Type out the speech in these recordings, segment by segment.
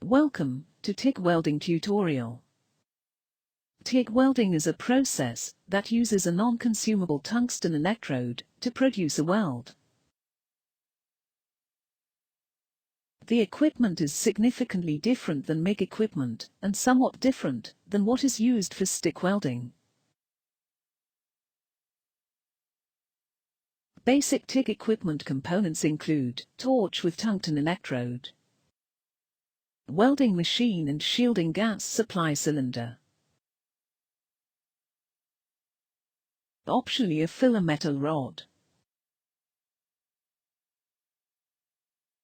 Welcome to TIG Welding tutorial. TIG welding is a process that uses a non-consumable tungsten electrode to produce a weld. The equipment is significantly different than MIG equipment and somewhat different than what is used for stick welding. Basic TIG equipment components include torch with tungsten electrode, welding machine and shielding gas supply cylinder. Optionally a filler metal rod.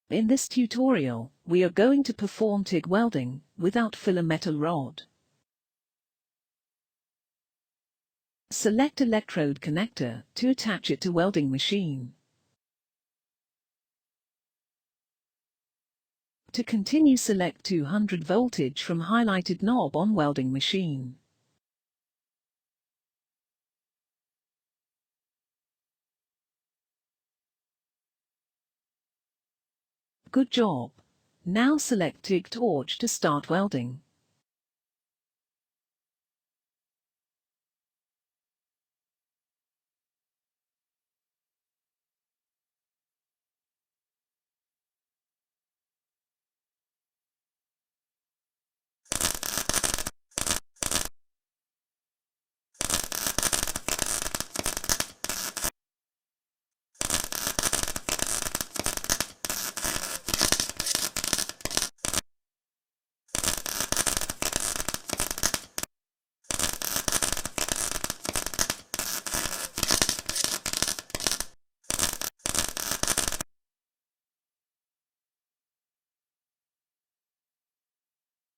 In this tutorial, we are going to perform TIG welding without filler metal rod. Select electrode connector to attach it to welding machine. To continue, select 200 voltage from highlighted knob on welding machine. Good job. Now select TIG torch to start welding.